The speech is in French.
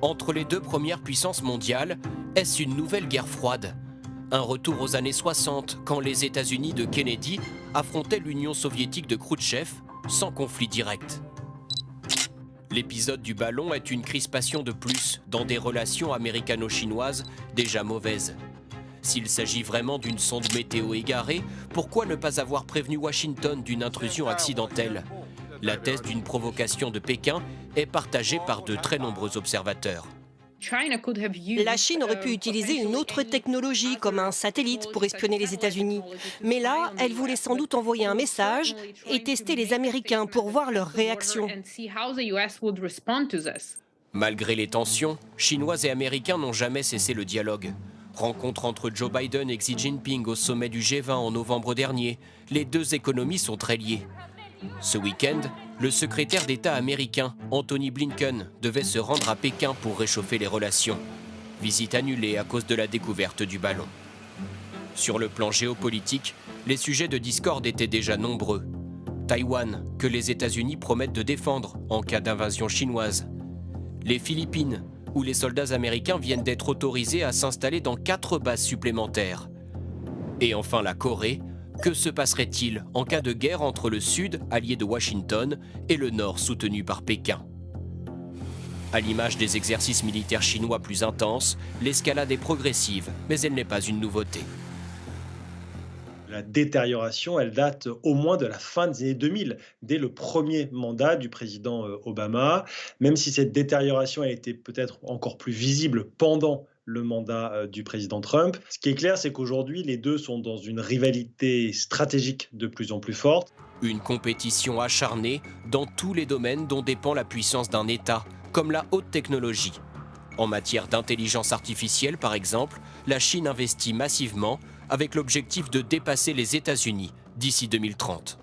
Entre les deux premières puissances mondiales, est-ce une nouvelle guerre froide? Un retour aux années 60, quand les États-Unis de Kennedy affrontaient l'Union soviétique de Khrouchtchev sans conflit direct. L'épisode du ballon est une crispation de plus dans des relations américano-chinoises déjà mauvaises. S'il s'agit vraiment d'une sonde météo égarée, pourquoi ne pas avoir prévenu Washington d'une intrusion accidentelle? La thèse d'une provocation de Pékin est partagée par de très nombreux observateurs. La Chine aurait pu utiliser une autre technologie, comme un satellite, pour espionner les États-Unis. Mais là, elle voulait sans doute envoyer un message et tester les Américains pour voir leur réaction. Malgré les tensions, Chinois et Américains n'ont jamais cessé le dialogue. Rencontre entre Joe Biden et Xi Jinping au sommet du G20 en novembre dernier, les deux économies sont très liées. Ce week-end, le secrétaire d'État américain, Anthony Blinken, devait se rendre à Pékin pour réchauffer les relations. Visite annulée à cause de la découverte du ballon. Sur le plan géopolitique, les sujets de discorde étaient déjà nombreux. Taïwan, que les États-Unis promettent de défendre en cas d'invasion chinoise. Les Philippines, où les soldats américains viennent d'être autorisés à s'installer dans 4 bases supplémentaires. Et enfin la Corée. Que se passerait-il en cas de guerre entre le Sud, allié de Washington, et le Nord, soutenu par Pékin? À l'image des exercices militaires chinois plus intenses, l'escalade est progressive, mais elle n'est pas une nouveauté. La détérioration, elle date au moins de la fin des années 2000, dès le premier mandat du président Obama, même si cette détérioration a été peut-être encore plus visible pendant le mandat du président Trump. Ce qui est clair, c'est qu'aujourd'hui, les deux sont dans une rivalité stratégique de plus en plus forte. Une compétition acharnée dans tous les domaines dont dépend la puissance d'un État, comme la haute technologie. En matière d'intelligence artificielle, par exemple, la Chine investit massivement avec l'objectif de dépasser les États-Unis d'ici 2030.